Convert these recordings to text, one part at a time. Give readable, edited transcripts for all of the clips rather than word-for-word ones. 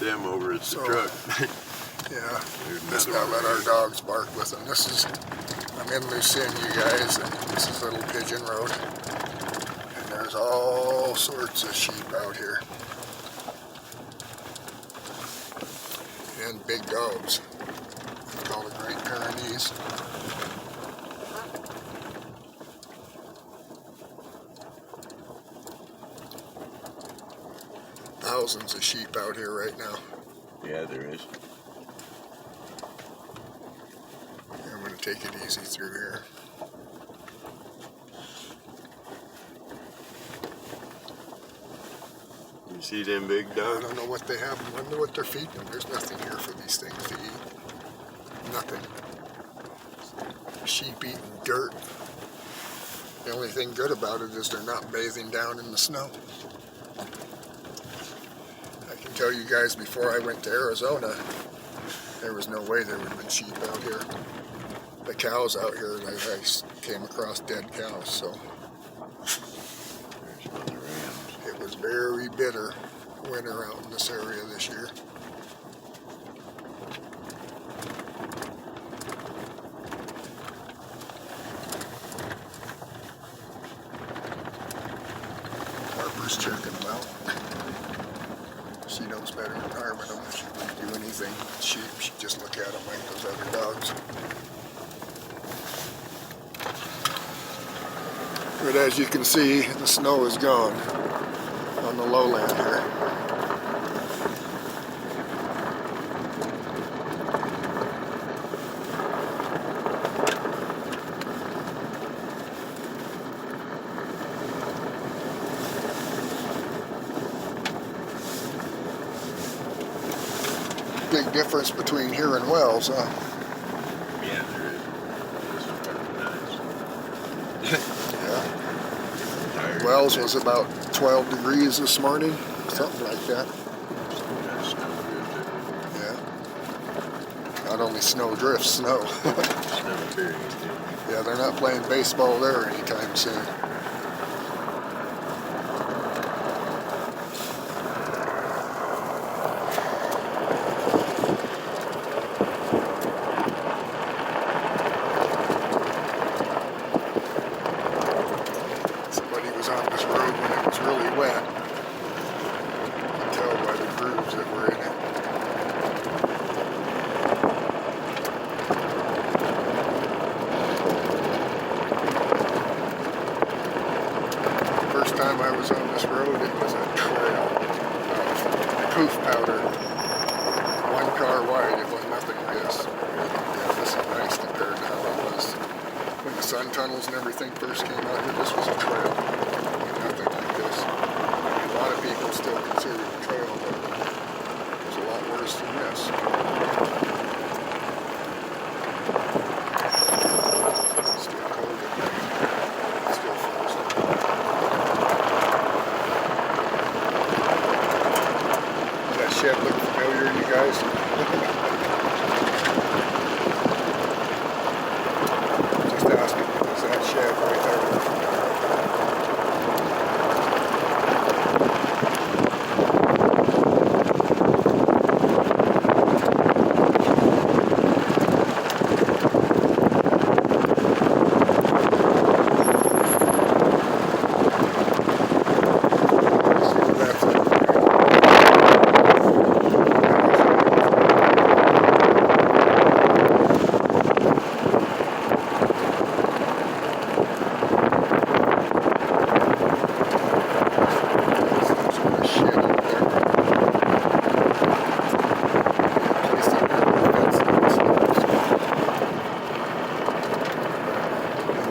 them over at the truck. Yeah, just not let our dogs bark with them. I'm in Lucin, you guys, and this is Little Pigeon Road. And there's all sorts of sheep out here. And big dogs. It's called a Great Pyrenees. Thousands of sheep out here right now. Yeah, there is. I'm going to take it easy through here. You see them big I dogs? don't know what they have. I wonder what they're feeding them. There's nothing here for these things to eat. Nothing. Sheep eating dirt. The only thing good about it is they're not bathing down in the snow. I can tell you guys, before I went to Arizona, there was no way there would have been sheep out here. The cows out here, I came across dead cows, so it was very bitter winter out in this area this year. Harper's checking them out. She knows better than Harmon them. She wouldn't do anything with sheep. She'd just look at them like those other dogs. But as you can see, the snow is gone on the lowland here. Big difference between here and Wells, huh? Yeah, there is. This is pretty nice. Yeah. Wells was about 12 degrees this morning, something like that. Yeah. Not only snow drifts, snow. Yeah, they're not playing baseball there anytime soon. On this road when it was really wet. You can tell by the grooves that were in it. First time I was on this road, it was a trail of poof powder. One car wide, it was nothing like this. Yeah, this is nice compared to how it was when the sun tunnels and everything first came out here. This was a trail. Nothing like this. A lot of people still consider it a trail, but it's a lot worse than this. Still cold at night. Still frozen. Does that shed look familiar to you guys? Just asking, is that shed right there?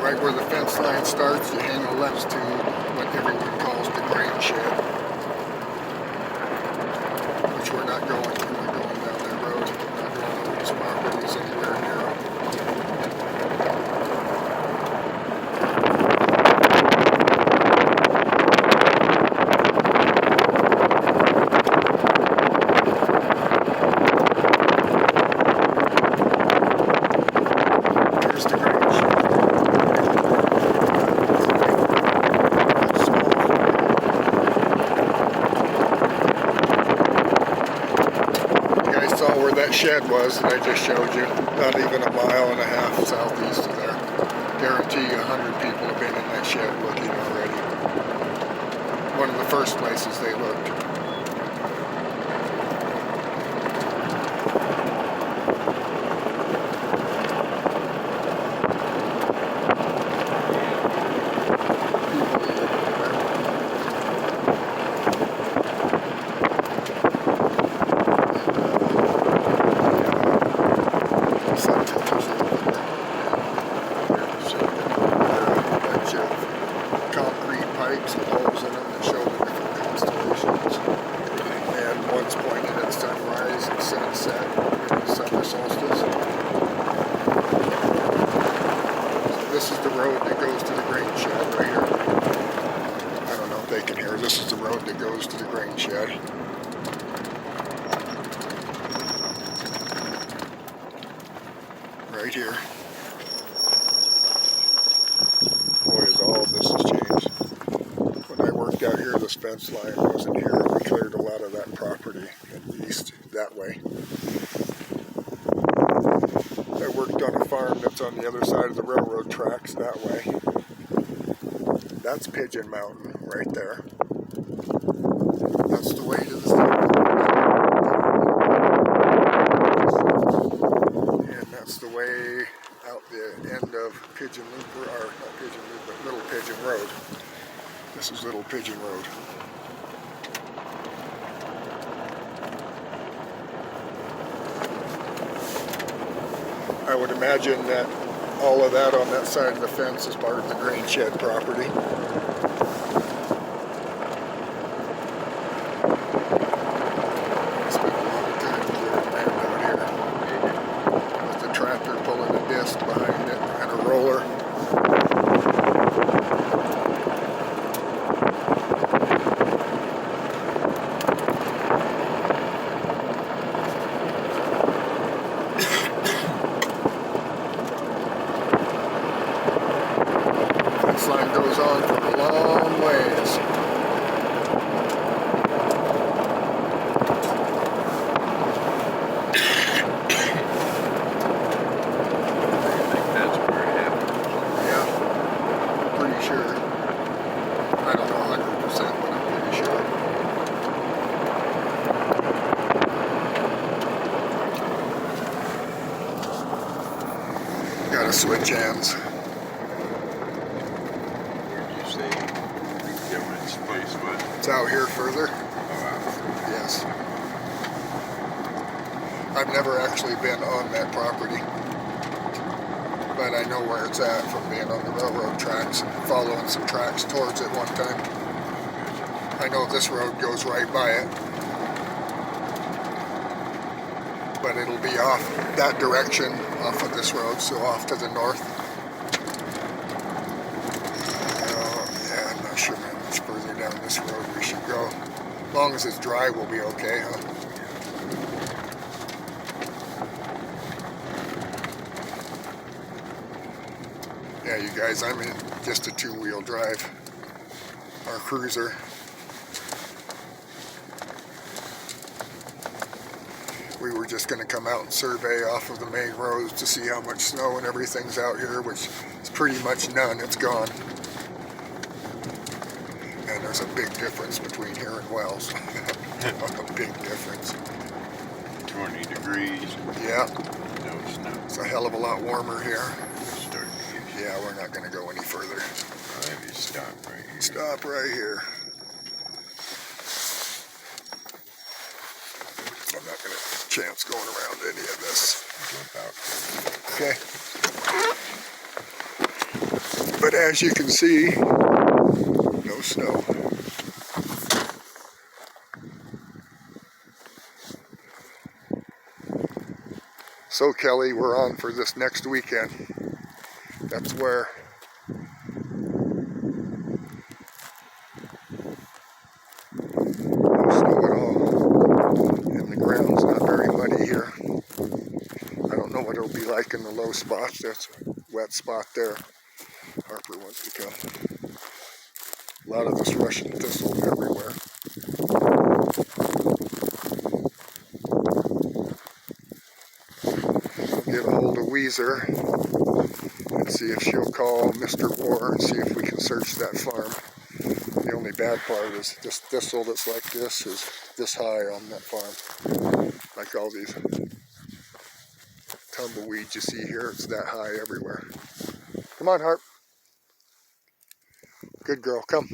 Right where the fence line starts, you hang a left to what everyone calls the grain shed, which we're not going. We're going down that road. We're not going over these properties anywhere near them. Here's the grain shed. that shed was that I just showed you. Not even a mile and a half southeast of there. Guarantee you 100 people have been in that shed looking already. One of the first places they looked. This is the road that goes to the grain shed right here. I don't know if they can hear. This is the road that goes to the grain shed. Right here. Boy, has all of this has changed. When I worked out here, this fence line wasn't here. We cleared a lot of that property east that way. I worked on a farm that's on the other side of the railroad tracks that way. That's Pigeon Mountain right there. That's the way to the south. And that's the way out the end of Pigeon Loop, or not Pigeon Loop, but Little Pigeon Road. This is Little Pigeon Road. I would imagine that all of that on that side of the fence is part of the grain shed property. It's been a long time clearing land out here. With the tractor pulling a disc behind it and a roller. This line goes on for a long ways. I think that's where it happened. Yeah, pretty sure. I don't know 100%, but I'm pretty sure. Gotta switch hands. Where'd you say the government's place was? It's out here further. Yes. I've never actually been on that property, but I know where it's at from being on the railroad tracks and following some tracks towards it one time. I know this road goes right by it, but it'll be off that direction, off of this road, so off to the north. Yeah, I'm not sure how much further down this road we should go. As long as it's dry, we'll be okay, huh? Yeah, you guys, I'm in just a two-wheel drive, our cruiser. We were just going to come out and survey off of the main roads to see how much snow and everything's out here, which is pretty much none. It's gone. And there's a big difference between here and Wells. A big difference. 20 degrees. Yeah. No snow. It's a hell of a lot warmer here. Starting to get Yeah, we're not going to go any further. I'll have you stop right here. Stop right here. I'm not going to chance going around any of this. Jump out. Okay. But as you can see, no snow. So Kelly, we're on for this next weekend. That's where no snow at all. And the ground's not very muddy here. I don't know what it'll be like in the low spots. That's a wet spot there. Harper wants to come. A lot of this Russian thistle everywhere. Weezer and see if she'll call Mr. War and see if we can search that farm. The only bad part is this thistle that's like this is this high on that farm. Like all these tumbleweeds you see here, it's that high everywhere. Come on, Harp. Good girl, come.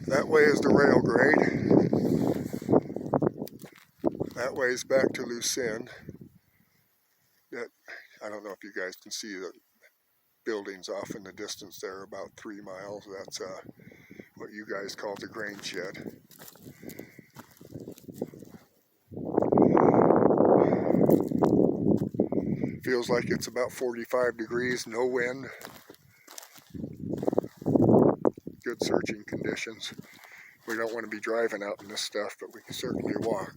That way is the rail grade. That way is back to Lucerne. That, I don't know if you guys can see the buildings off in the distance there, about 3 miles. That's what you guys call the grain shed. Feels like it's about 45 degrees, no wind. Good searching conditions. We don't want to be driving out in this stuff, but we can certainly walk.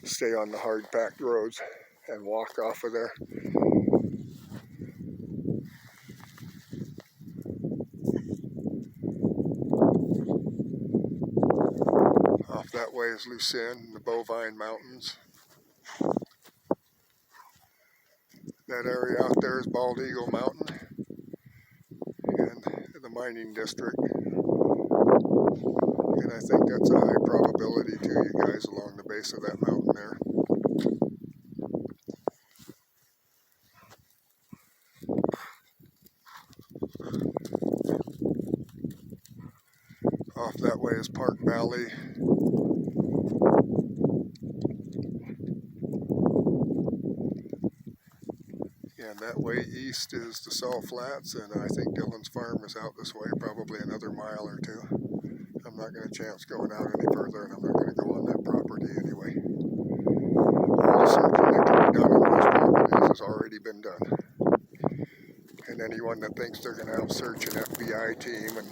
Stay on the hard packed roads and walk off of there. Off that way is Lucerne, the Bovine Mountains. That area out there is Bald Eagle Mountain and the mining district. And I think that's a high probability to you guys along the base of that mountain there. Off that way is Park Valley. And that way east is the Salt Flats, and I think Dylan's farm is out this way, probably another mile or two. I'm not going to chance going out any further, and I'm not going to go on that property anyway. All the searching that can be done on those properties has already been done. And anyone that thinks they're going to outsearch an FBI team and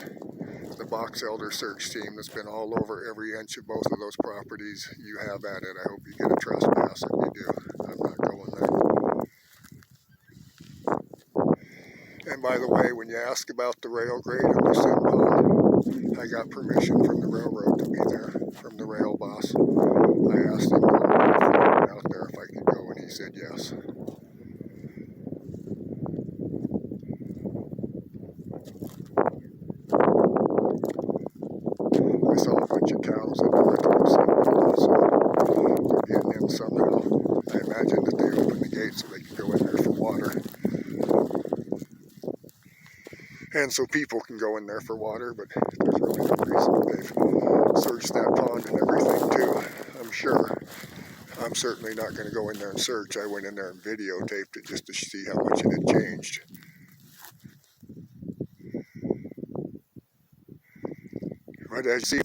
the box elder search team that's been all over every inch of both of those properties, you have at it. I hope you get a trespass if you do. I'm not going there. And by the way, when you ask about the rail grade on Lucerne Pond, I got permission from the railroad to be there, from the rail boss. I asked him before I went out there if I could go, and he said yes. I saw a bunch of cows in the Lucerne Pond, so they're getting in somehow. I imagine that they opened the gate so they could go in there for water. And so people can go in there for water, but there's really no reason. They've searched that pond and everything too, I'm sure. I'm certainly not going to go in there and search. I went in there and videotaped it just to see how much it had changed. What did I see?